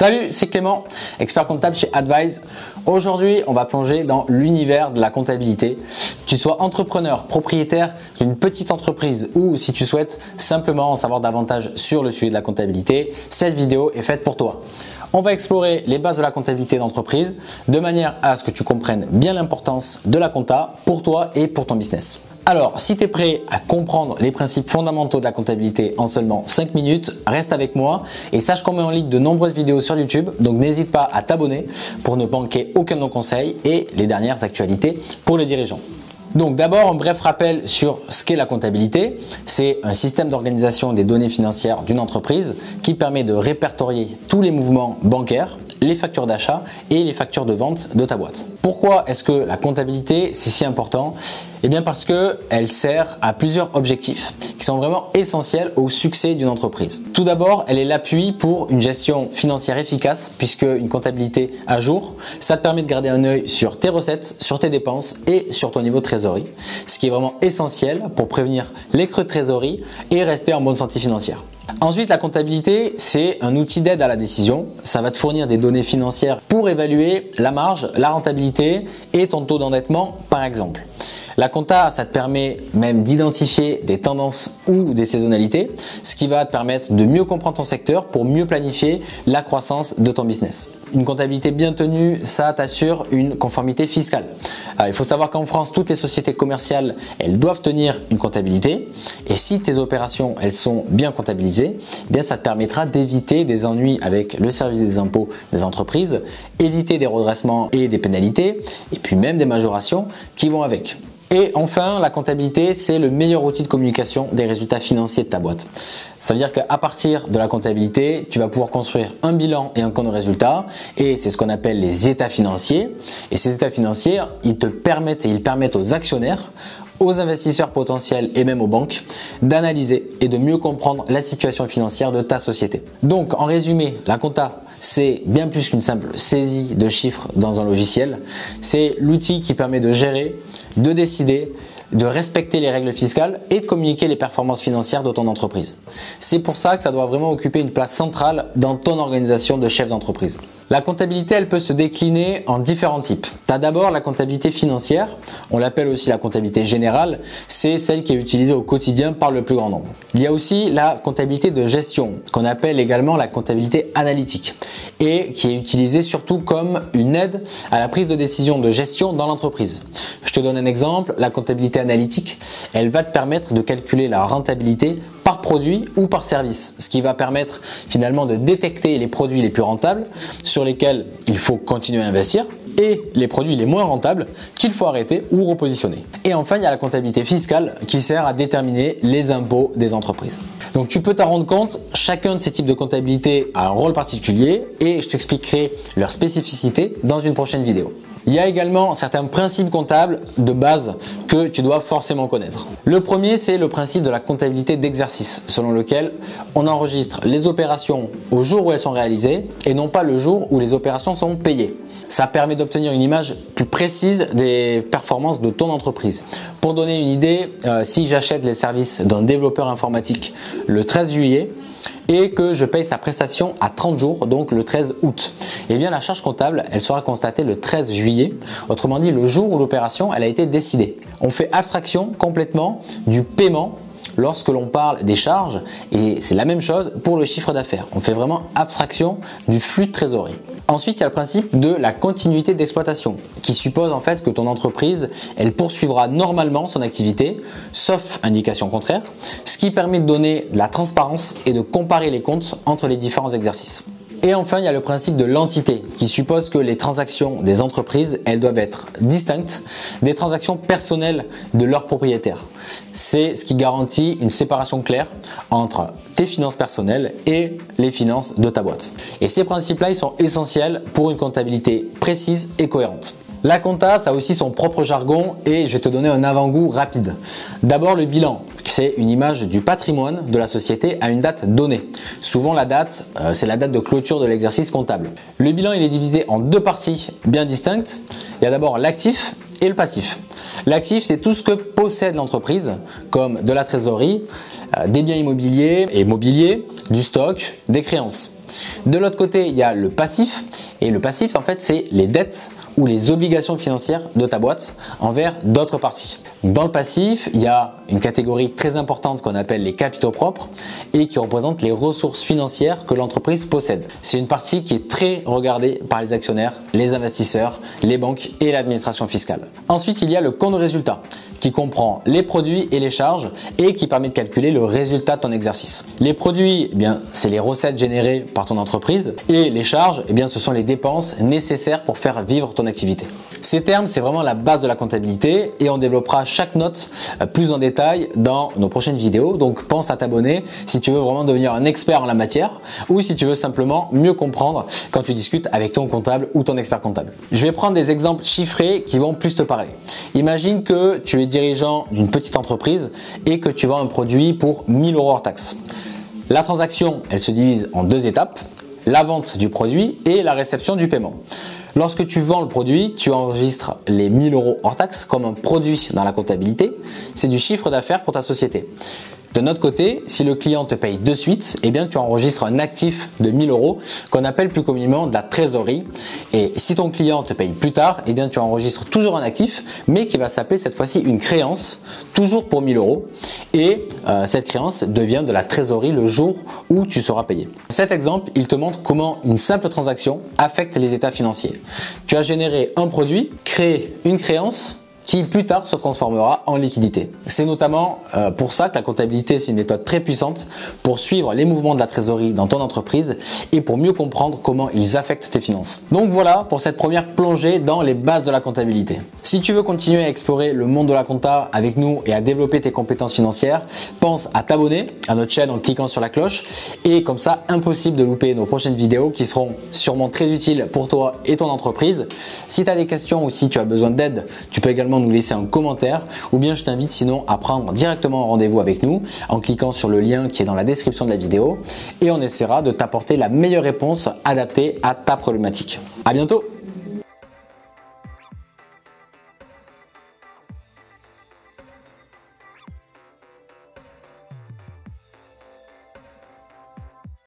Salut, c'est Clément, expert comptable chez Advise. Aujourd'hui, on va plonger dans l'univers de la comptabilité. Que tu sois entrepreneur, propriétaire d'une petite entreprise ou si tu souhaites simplement en savoir davantage sur le sujet de la comptabilité, cette vidéo est faite pour toi. On va explorer les bases de la comptabilité d'entreprise de manière à ce que tu comprennes bien l'importance de la compta pour toi et pour ton business. Alors, si tu es prêt à comprendre les principes fondamentaux de la comptabilité en seulement 5 minutes, reste avec moi et sache qu'on met en ligne de nombreuses vidéos sur YouTube, donc n'hésite pas à t'abonner pour ne manquer aucun de nos conseils et les dernières actualités pour les dirigeants. Donc d'abord, un bref rappel sur ce qu'est la comptabilité. C'est un système d'organisation des données financières d'une entreprise qui permet de répertorier tous les mouvements bancaires, les factures d'achat et les factures de vente de ta boîte. Pourquoi est-ce que la comptabilité c'est si important? Eh bien parce qu'elle sert à plusieurs objectifs qui sont vraiment essentiels au succès d'une entreprise. Tout d'abord, elle est l'appui pour une gestion financière efficace puisque une comptabilité à jour, ça te permet de garder un œil sur tes recettes, sur tes dépenses et sur ton niveau de trésorerie, ce qui est vraiment essentiel pour prévenir les creux de trésorerie et rester en bonne santé financière. Ensuite, la comptabilité, c'est un outil d'aide à la décision. Ça va te fournir des données financières pour évaluer la marge, la rentabilité et ton taux d'endettement par exemple. La compta, ça te permet même d'identifier des tendances ou des saisonnalités, ce qui va te permettre de mieux comprendre ton secteur pour mieux planifier la croissance de ton business. Une comptabilité bien tenue, ça t'assure une conformité fiscale. Il faut savoir qu'en France, toutes les sociétés commerciales, elles doivent tenir une comptabilité et si tes opérations, elles sont bien comptabilisées, eh bien ça te permettra d'éviter des ennuis avec le service des impôts des entreprises, éviter des redressements et des pénalités et puis même des majorations qui vont avec. Et enfin, la comptabilité, c'est le meilleur outil de communication des résultats financiers de ta boîte. Ça veut dire qu'à partir de la comptabilité, tu vas pouvoir construire un bilan et un compte de résultats et c'est ce qu'on appelle les états financiers. Et ces états financiers, ils permettent aux actionnaires, aux investisseurs potentiels et même aux banques d'analyser et de mieux comprendre la situation financière de ta société. Donc en résumé, la compta, c'est bien plus qu'une simple saisie de chiffres dans un logiciel. C'est l'outil qui permet de gérer, de décider, de respecter les règles fiscales et de communiquer les performances financières de ton entreprise. C'est pour ça que ça doit vraiment occuper une place centrale dans ton organisation de chef d'entreprise. La comptabilité, elle peut se décliner en différents types. Tu as d'abord la comptabilité financière, on l'appelle aussi la comptabilité générale, c'est celle qui est utilisée au quotidien par le plus grand nombre. Il y a aussi la comptabilité de gestion, qu'on appelle également la comptabilité analytique et qui est utilisée surtout comme une aide à la prise de décision de gestion dans l'entreprise. Je te donne un exemple, la comptabilité analytique, elle va te permettre de calculer la rentabilité par produit ou par service, ce qui va permettre finalement de détecter les produits les plus rentables sur lesquels il faut continuer à investir et les produits les moins rentables qu'il faut arrêter ou repositionner. Et enfin, il y a la comptabilité fiscale qui sert à déterminer les impôts des entreprises. Donc tu peux t'en rendre compte, chacun de ces types de comptabilité a un rôle particulier et je t'expliquerai leurs spécificités dans une prochaine vidéo. Il y a également certains principes comptables de base que tu dois forcément connaître. Le premier, c'est le principe de la comptabilité d'exercice, selon lequel on enregistre les opérations au jour où elles sont réalisées et non pas le jour où les opérations sont payées. Ça permet d'obtenir une image plus précise des performances de ton entreprise. Pour donner une idée, si j'achète les services d'un développeur informatique le 13 juillet, et que je paye sa prestation à 30 jours, donc le 13 août. Eh bien la charge comptable, elle sera constatée le 13 juillet, autrement dit le jour où l'opération elle a été décidée. On fait abstraction complètement du paiement lorsque l'on parle des charges et c'est la même chose pour le chiffre d'affaires. On fait vraiment abstraction du flux de trésorerie. Ensuite, il y a le principe de la continuité d'exploitation qui suppose en fait que ton entreprise, elle poursuivra normalement son activité, sauf indication contraire, ce qui permet de donner de la transparence et de comparer les comptes entre les différents exercices. Et enfin, il y a le principe de l'entité qui suppose que les transactions des entreprises, elles doivent être distinctes des transactions personnelles de leurs propriétaires. C'est ce qui garantit une séparation claire entre tes finances personnelles et les finances de ta boîte. Et ces principes-là, ils sont essentiels pour une comptabilité précise et cohérente. La compta, ça a aussi son propre jargon et je vais te donner un avant-goût rapide. D'abord le bilan, c'est une image du patrimoine de la société à une date donnée. Souvent la date, c'est la date de clôture de l'exercice comptable. Le bilan, il est divisé en deux parties bien distinctes. Il y a d'abord l'actif et le passif. L'actif, c'est tout ce que possède l'entreprise, comme de la trésorerie, des biens immobiliers et mobiliers, du stock, des créances. De l'autre côté, il y a le passif. Et le passif, en fait, c'est les dettes ou les obligations financières de ta boîte envers d'autres parties. Dans le passif, il y a une catégorie très importante qu'on appelle les capitaux propres et qui représente les ressources financières que l'entreprise possède. C'est une partie qui est très regardée par les actionnaires, les investisseurs, les banques et l'administration fiscale. Ensuite, il y a le compte de résultat qui comprend les produits et les charges et qui permet de calculer le résultat de ton exercice. Les produits, eh bien, c'est les recettes générées par ton entreprise et les charges, eh bien, ce sont les dépenses nécessaires pour faire vivre ton activité. Ces termes, c'est vraiment la base de la comptabilité et on développera chaque note plus en détail dans nos prochaines vidéos. Donc pense à t'abonner si tu veux vraiment devenir un expert en la matière ou si tu veux simplement mieux comprendre quand tu discutes avec ton comptable ou ton expert comptable. Je vais prendre des exemples chiffrés qui vont plus te parler. Imagine que tu es dirigeant d'une petite entreprise et que tu vends un produit pour 1 000 € hors taxe. La transaction, elle se divise en 2 étapes, la vente du produit et la réception du paiement. Lorsque tu vends le produit, tu enregistres les 1 000 € hors taxe comme un produit dans la comptabilité. C'est du chiffre d'affaires pour ta société. De notre côté, si le client te paye de suite, eh bien tu enregistres un actif de 1 000 € qu'on appelle plus communément de la trésorerie. Et si ton client te paye plus tard, eh bien tu enregistres toujours un actif, mais qui va s'appeler cette fois-ci une créance, toujours pour 1 000 €. Et cette créance devient de la trésorerie le jour où tu seras payé. Cet exemple, il te montre comment une simple transaction affecte les états financiers. Tu as généré un produit, créé une créance, qui plus tard se transformera en liquidité. C'est notamment pour ça que la comptabilité, c'est une méthode très puissante pour suivre les mouvements de la trésorerie dans ton entreprise et pour mieux comprendre comment ils affectent tes finances. Donc voilà pour cette première plongée dans les bases de la comptabilité. Si tu veux continuer à explorer le monde de la compta avec nous et à développer tes compétences financières, pense à t'abonner à notre chaîne en cliquant sur la cloche et comme ça, impossible de louper nos prochaines vidéos qui seront sûrement très utiles pour toi et ton entreprise. Si tu as des questions ou si tu as besoin d'aide, tu peux également nous laisser un commentaire ou bien je t'invite sinon à prendre directement un rendez-vous avec nous en cliquant sur le lien qui est dans la description de la vidéo et on essaiera de t'apporter la meilleure réponse adaptée à ta problématique. À bientôt!